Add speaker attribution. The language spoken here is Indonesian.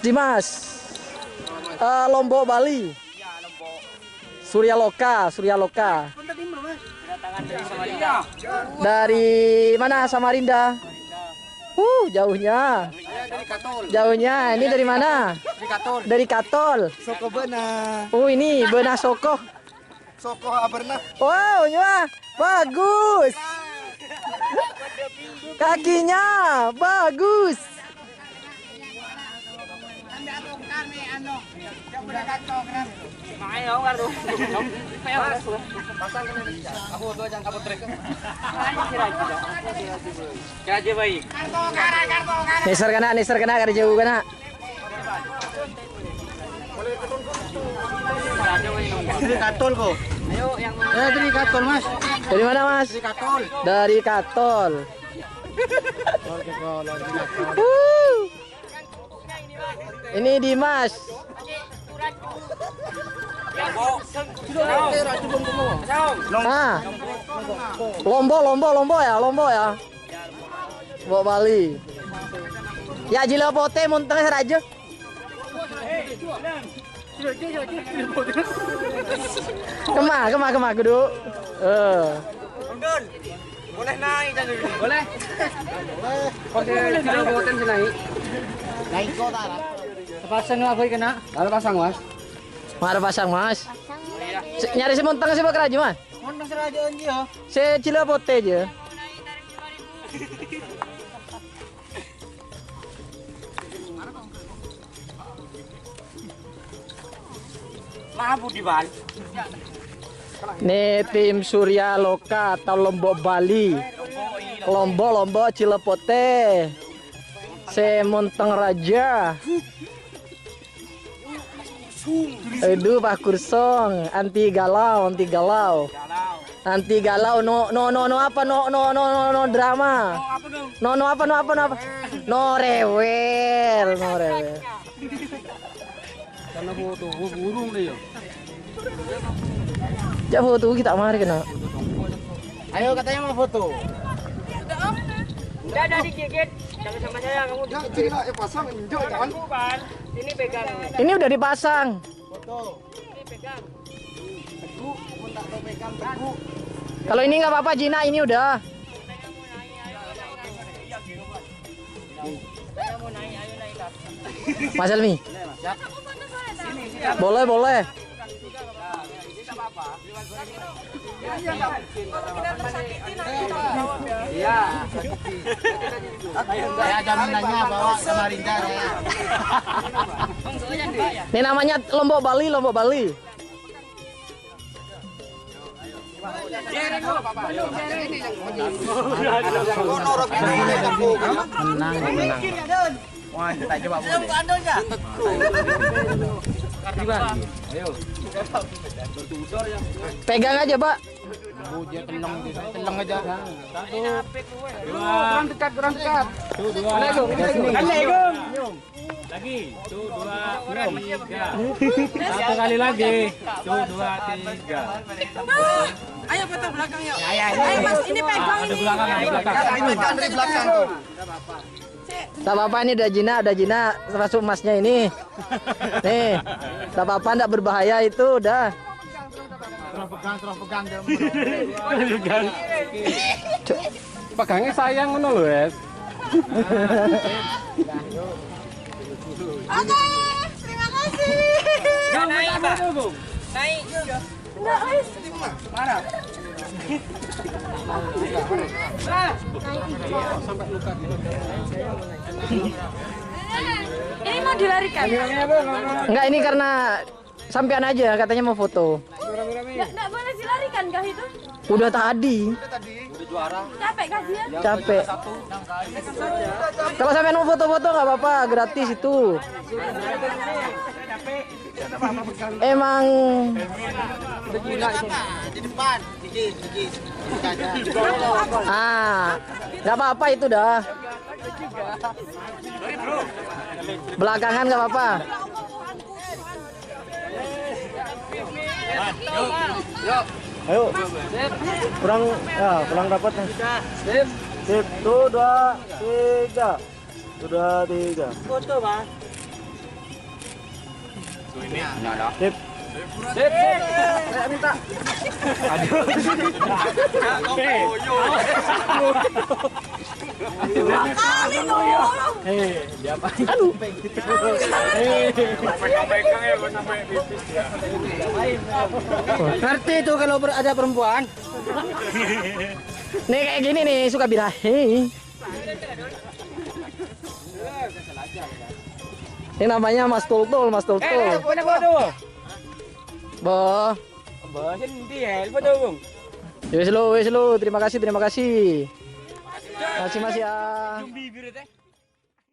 Speaker 1: Dimas. Lombok Bali. Surya Loka. Dari mana? Samarinda. Jauhnya. Ini dari mana? Dari Katol.
Speaker 2: Soko Benah.
Speaker 1: Ini Benah Soko.
Speaker 2: Soko Abernah.
Speaker 1: Wow, bagus. Kakinya bagus. Neser kena kada jauh kena.
Speaker 2: Dari Katol kok. Dari Katol Mas.
Speaker 1: Dari mana Mas? Dari Katol. Ini Dimas. Lombo ya. Bawa Bali. Ya jila pote muntah seraja. Kema kudu.
Speaker 2: Boleh naik jangan dulu. Boleh.
Speaker 1: Kilo boten naik.
Speaker 2: Naik kok tak.
Speaker 1: Pasang apa kena?
Speaker 2: Kalau pasang Mas.
Speaker 1: Mana pasang Mas? Nyari si montang si bakal aja Mas.
Speaker 2: Montang seraja dia.
Speaker 1: Si cila pote aja.
Speaker 2: Mabu di Bali.
Speaker 1: Nih tim Surya Loka atau Lombok Bali. Lombok Cilepote. Semonteng Raja. Aduh Pak Kursong, anti galau. No apa drama. No apa. No rewel.
Speaker 2: Karena foto burung dia.
Speaker 1: Ya foto kita mari kena.
Speaker 2: Ayo katanya mau foto.
Speaker 3: Udah digigit. Jangan sama saya kamu.
Speaker 2: Ya pasang jangan.
Speaker 3: Ini pegang.
Speaker 1: Ini udah dipasang.
Speaker 2: Foto.
Speaker 3: Ini pegang.
Speaker 2: Teguh, tak tahu pegang teguh.
Speaker 1: Kalau ini nggak apa-apa Jina, ini udah.
Speaker 3: Saya mau naik, ayo naik.
Speaker 1: Mas Elmi. Boleh.
Speaker 2: Iya. Saya jaminannya bawa Samarinda saya.
Speaker 1: Ini namanya Lombok Bali.
Speaker 2: Menang. Wah, kita coba boleh.
Speaker 1: Pegang aja, Pak.
Speaker 2: Teleng aja.
Speaker 3: Kurang dekat.
Speaker 2: Tuh, dua.
Speaker 4: Lagi. Tuh, dua, tiga. Satu kali lagi. Tuh, dua, tiga.
Speaker 3: Ayo foto belakang yuk.
Speaker 2: Ayo
Speaker 3: Mas, ini pegang
Speaker 4: Ada
Speaker 3: ini.
Speaker 4: belakang, ada belakang.
Speaker 2: Pegang dari belakang tuh.
Speaker 1: Tak apa-apa ini udah Jina termasuk emasnya ini. Nih, tak apa-apa enggak berbahaya itu udah.
Speaker 2: Terus pegang
Speaker 4: Pegangnya sayang ngono lho, Es.
Speaker 3: Oke, terima kasih. Naik, Pak. Naik. Enggak, guys. Mana? Ini mau dilarikan?
Speaker 1: Enggak, ini karena sampean aja katanya mau foto.
Speaker 3: Enggak boleh dilarikan kah itu?
Speaker 1: Udah tadi.
Speaker 3: Capek kah dia?
Speaker 1: Capek. Kalau sampean mau foto-foto nggak apa-apa, gratis itu. Emang
Speaker 2: di depan.
Speaker 1: nggak apa-apa itu dah. Belakangan nggak apa-apa.
Speaker 2: Yuk. Ayo. Kurang dapat.
Speaker 1: Sip.
Speaker 2: Sip, tuh 2, 3. Sudah 3.
Speaker 4: Foto, Bang. Tuh ini.
Speaker 2: Sip.
Speaker 4: Sip.
Speaker 2: Saya minta.
Speaker 4: Oke. Dia apa? Aduh. Pegang-pegang ya gua sampai pipis ya.
Speaker 1: Ngerti tuh kalau ada perempuan. Nih kayak gini nih suka birahi. Ini namanya Mas Tultul, Mas Tultul.
Speaker 4: Foto.
Speaker 1: Boh.
Speaker 4: Bahasa nanti ya, foto, Bung.
Speaker 1: Wes lo, terima kasih. Masih ya.
Speaker 4: Bibir teh.